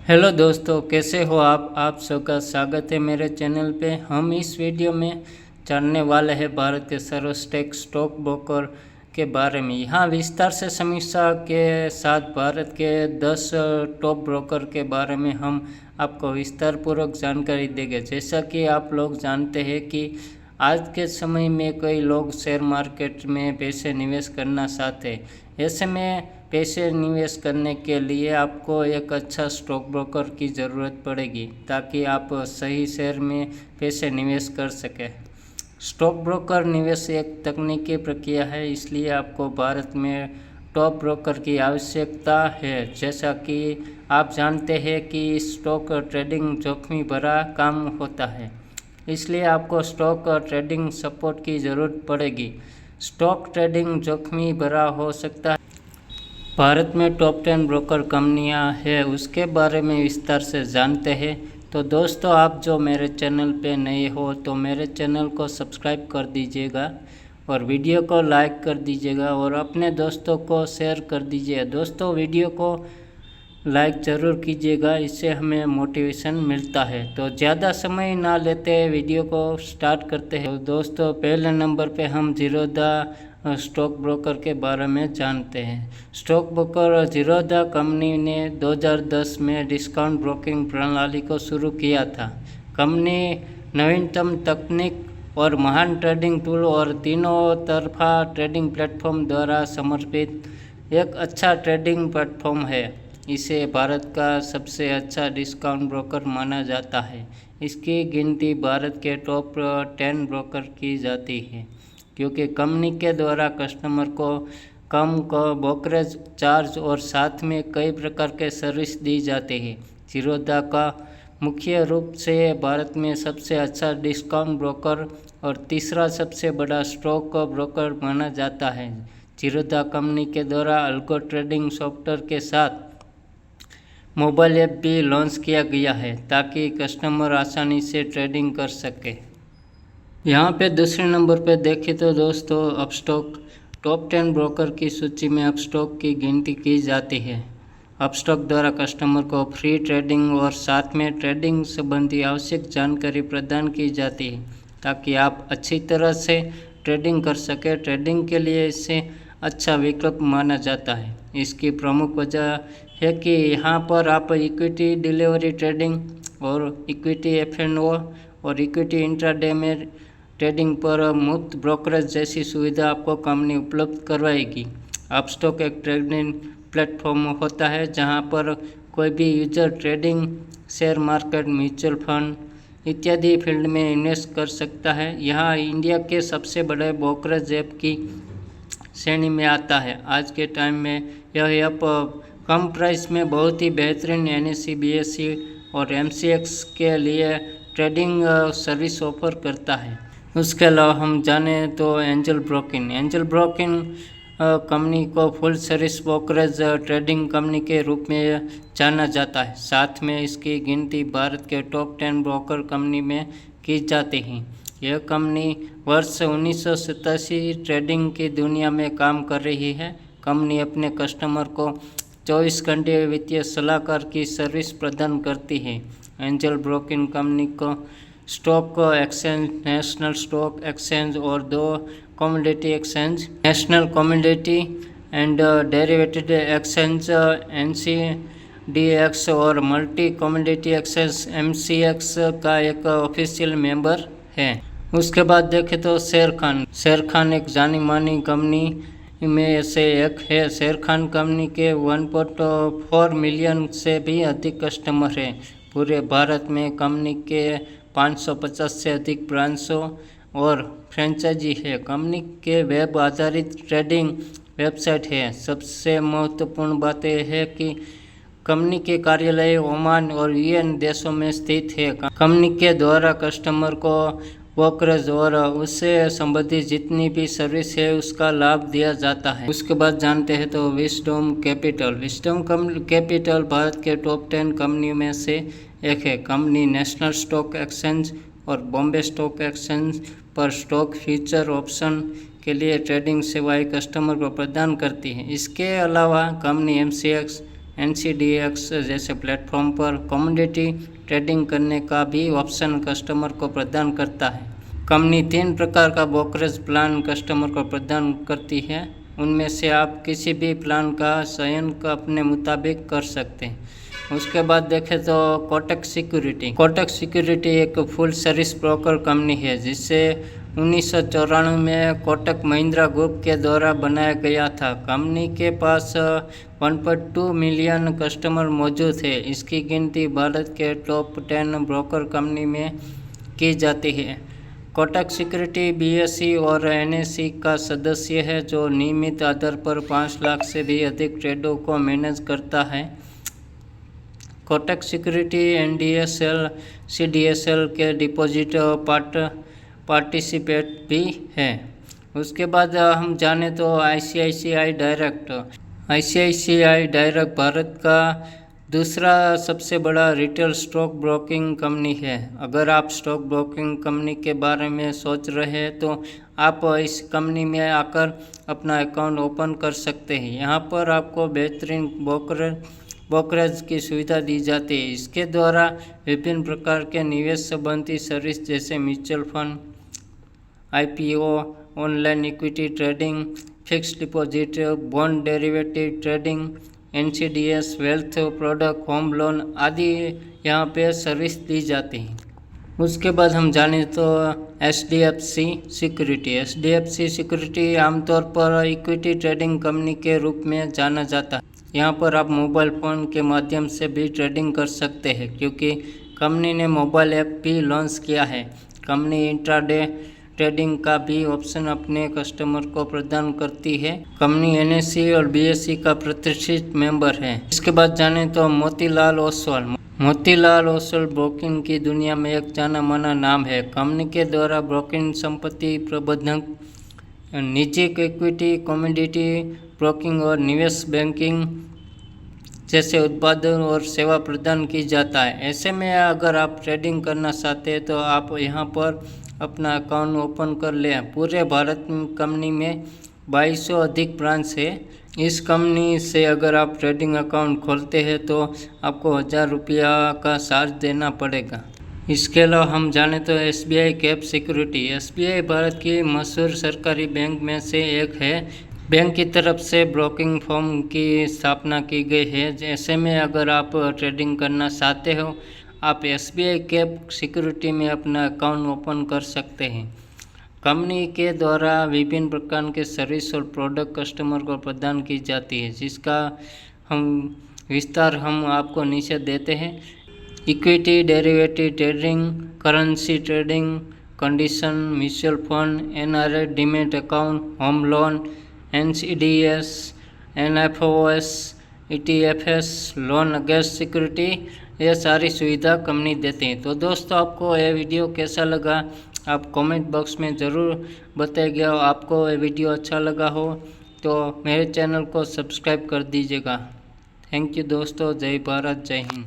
Hello दोस्तों, कैसे हो आप सबका स्वागत है मेरे चैनल पे। हम इस वीडियो में जानने वाले हैं भारत के सर्वश्रेष्ठ स्टॉक ब्रोकर के बारे में। यहाँ विस्तार से समीक्षा के साथ भारत के 10 टॉप ब्रोकर के बारे में हम आपको विस्तार पूर्वक जानकारी देंगे। जैसा कि आप लोग जानते हैं कि आज के समय में कई लोग शेयर मार्केट में पैसे निवेश करना चाहते हैं। ऐसे में पैसे निवेश करने के लिए आपको एक अच्छा स्टॉक ब्रोकर की ज़रूरत पड़ेगी ताकि आप सही शेयर में पैसे निवेश कर सकें। स्टॉक ब्रोकर निवेश एक तकनीकी प्रक्रिया है, इसलिए आपको भारत में टॉप ब्रोकर की आवश्यकता है। जैसा कि आप जानते हैं कि स्टॉक ट्रेडिंग जोखिम भरा काम होता है, इसलिए आपको स्टॉक ट्रेडिंग सपोर्ट की ज़रूरत पड़ेगी। स्टॉक ट्रेडिंग जोखिम भरा हो सकता है। भारत में टॉप 10 ब्रोकर कंपनियां हैं, उसके बारे में विस्तार से जानते हैं। तो दोस्तों, आप जो मेरे चैनल पे नए हो तो मेरे चैनल को सब्सक्राइब कर दीजिएगा और वीडियो को लाइक कर दीजिएगा और अपने दोस्तों को शेयर कर दीजिए। दोस्तों, वीडियो को लाइक ज़रूर कीजिएगा, इससे हमें मोटिवेशन मिलता है। तो ज़्यादा समय ना लेते वीडियो को स्टार्ट करते हैं। तो दोस्तों, पहले नंबर पे हम ज़ीरोधा स्टॉक ब्रोकर के बारे में जानते हैं। स्टॉक ब्रोकर ज़ीरोधा कंपनी ने 2010 में डिस्काउंट ब्रोकिंग प्रणाली को शुरू किया था। कंपनी नवीनतम तकनीक और महान ट्रेडिंग टूल और तीनों तरफा ट्रेडिंग प्लेटफॉर्म द्वारा समर्पित एक अच्छा ट्रेडिंग प्लेटफॉर्म है। इसे भारत का सबसे अच्छा डिस्काउंट ब्रोकर माना जाता है। इसकी गिनती भारत के टॉप 10 ब्रोकर की जाती है, क्योंकि कंपनी के द्वारा कस्टमर को कम ब्रोकरेज चार्ज और साथ में कई प्रकार के सर्विस दी जाती है। ज़ीरोधा का मुख्य रूप से भारत में सबसे अच्छा डिस्काउंट ब्रोकर और तीसरा सबसे बड़ा स्टॉक ब्रोकर माना जाता है। ज़ीरोधा कंपनी के द्वारा अल्गो ट्रेडिंग सॉफ्टवेयर के साथ मोबाइल ऐप भी लॉन्च किया गया है ताकि कस्टमर आसानी से ट्रेडिंग कर सके। यहाँ पे दूसरे नंबर पे देखें तो दोस्तों, अपस्टॉक टॉप 10 ब्रोकर की सूची में अपस्टॉक की गिनती की जाती है। अपस्टॉक द्वारा कस्टमर को फ्री ट्रेडिंग और साथ में ट्रेडिंग संबंधी आवश्यक जानकारी प्रदान की जाती है ताकि आप अच्छी तरह से ट्रेडिंग कर सके। ट्रेडिंग के लिए इसे अच्छा विकल्प माना जाता है। इसकी प्रमुख वजह है कि यहाँ पर आप इक्विटी डिलीवरी ट्रेडिंग और इक्विटी एफ&ओ और इक्विटी इंट्राडे में ट्रेडिंग पर मुफ्त ब्रोकरेज जैसी सुविधा आपको कंपनी उपलब्ध करवाएगी। अपस्टॉक एक ट्रेडिंग प्लेटफॉर्म होता है जहां पर कोई भी user trading, share market, mutual fund इत्यादि फील्ड में इन्वेस्ट कर सकता है। यहाँ इंडिया के सबसे बड़े ब्रोकरेज ऐप की श्रेणी में आता है। आज के टाइम में यह ऐप कम प्राइस में बहुत ही बेहतरीन NSE, BSE और MCX के लिए ट्रेडिंग सर्विस ऑफर करता है। उसके अलावा हम जाने तो एंजल ब्रोकिंग कंपनी को full service brokerage trading company के रूप में जाना जाता है। साथ में इसकी गिनती भारत के टॉप 10 ब्रोकर कंपनी में की जाती है। यह कंपनी वर्ष 1987 ट्रेडिंग की दुनिया में काम कर रही है। कंपनी अपने कस्टमर को 24 घंटे वित्तीय सलाहकार की सर्विस प्रदान करती है। एंजल ब्रोकिंग कंपनी को stock exchange, national stock exchange और 2 commodity exchange, national commodity and derivative exchange NCDEX और मल्टी कमोडिटी एक्सचेंज MCX का एक ऑफिशियल मेंबर है। उसके बाद देखें तो शेर खान एक जानी मानी कंपनी में से एक है। शेर खान कंपनी के 1.4 मिलियन से भी अधिक कस्टमर हैं। पूरे भारत में कंपनी के 550 से अधिक ब्रांचों और फ्रेंचाइजी है। कंपनी के वेब आधारित ट्रेडिंग वेबसाइट है। सबसे महत्वपूर्ण बात यह है कि कंपनी के कार्यालय ओमान और UN देशों में स्थित है। कंपनी के द्वारा कस्टमर को ब्रोकरेज और उससे संबंधित जितनी भी सर्विस है उसका लाभ दिया जाता है। उसके बाद जानते हैं तो विस्डम कैपिटल भारत के टॉप 10 कंपनियों में से एक है। कंपनी नेशनल स्टॉक एक्सचेंज और बॉम्बे स्टॉक एक्सचेंज पर स्टॉक फ्यूचर ऑप्शन के लिए ट्रेडिंग सेवाएं कस्टमर को प्रदान करती है। इसके अलावा कंपनी MCX NCDX जैसे प्लेटफॉर्म पर कमोडिटी ट्रेडिंग करने का भी ऑप्शन कस्टमर को प्रदान करता है। कंपनी 3 प्रकार का ब्रोकरेज प्लान कस्टमर को प्रदान करती है, उनमें से आप किसी भी प्लान का चयन अपने मुताबिक कर सकते हैं। उसके बाद देखें तो कोटक सिक्योरिटी एक फुल सर्विस ब्रोकर कंपनी है जिसे 1994 में कोटक महिंद्रा ग्रुप के द्वारा बनाया गया था। कंपनी के पास 1.2 मिलियन कस्टमर मौजूद है। इसकी गिनती भारत के टॉप 10 ब्रोकर कंपनी में की जाती है। कोटक सिक्योरिटी BSE और NSE का सदस्य है जो नियमित आधार पर 5 लाख से भी अधिक ट्रेडों को मैनेज करता है। कोटक सिक्योरिटी NDSL CDSL के डिपॉजिट पार्टिसिपेट भी है। उसके बाद हम जाने तो ICICI डायरेक्ट भारत का दूसरा सबसे बड़ा रिटेल स्टॉक ब्रोकिंग कंपनी है। अगर आप स्टॉक ब्रोकिंग कंपनी के बारे में सोच रहे हैं तो आप इस कंपनी में आकर अपना अकाउंट ओपन कर सकते हैं। यहाँ पर आपको बेहतरीन ब्रोकरेज की सुविधा दी जाती है। इसके द्वारा विभिन्न प्रकार के निवेश संबंधी सर्विस जैसे mutual fund, IPO, online equity trading, fixed deposit, bond derivative trading, NCDS, wealth product, home loan आदि यहाँ पे सर्विस दी जाती है। उसके बाद हम जाने तो HDFC सिक्योरिटी आमतौर पर इक्विटी ट्रेडिंग कंपनी के रूप में जाना जाता है। यहाँ पर आप मोबाइल फ़ोन के माध्यम से भी ट्रेडिंग कर सकते हैं क्योंकि कंपनी ने मोबाइल ऐप भी लॉन्च किया है। कंपनी इंट्राडे ट्रेडिंग का भी ऑप्शन अपने कस्टमर को प्रदान करती है। कंपनी NSE और BSE का प्रतिष्ठित मेंबर है। इसके बाद जाने तो मोतीलाल ओसवाल ब्रोकिंग की दुनिया में एक जाना माना नाम है। कंपनी के द्वारा ब्रोकिंग, संपत्ति प्रबंधन, निजी इक्विटी, कमोडिटी ब्रोकिंग और निवेश बैंकिंग जैसे उत्पादन और सेवा प्रदान की जाता है। ऐसे में अगर आप ट्रेडिंग करना चाहते हैं तो आप यहाँ पर अपना अकाउंट ओपन कर लें। पूरे भारत में कंपनी में 2200 अधिक ब्रांच है। इस कंपनी से अगर आप ट्रेडिंग अकाउंट खोलते हैं तो आपको 1000 रुपया का चार्ज देना पड़ेगा। इसके अलावा हम जाने तो SBI cap security. SBI Bharat की मशहूर सरकारी बैंक में से एक है। बैंक की तरफ से ब्रोकिंग फर्म की स्थापना की गई है। ऐसे में अगर आप ट्रेडिंग करना चाहते हो आप SBI कैप सिक्योरिटी में अपना अकाउंट ओपन कर सकते हैं। कंपनी के द्वारा विभिन्न प्रकार के सर्विस और प्रोडक्ट कस्टमर को प्रदान की जाती है जिसका विस्तार हम आपको नीचे देते हैं। Equity derivative trading, currency trading, condition, mutual fund, NRI demat account, home loan, NCDS, NFOS, ETFS, loan against security, ये सारी सुविधा कंपनी देती है। तो दोस्तों आपको ये वीडियो कैसा लगा आप कमेंट बॉक्स में ज़रूर बताइएगा। आपको ये वीडियो अच्छा लगा हो तो मेरे चैनल को सब्सक्राइब कर दीजिएगा। थैंक यू दोस्तों। जय भारत, जय हिंद।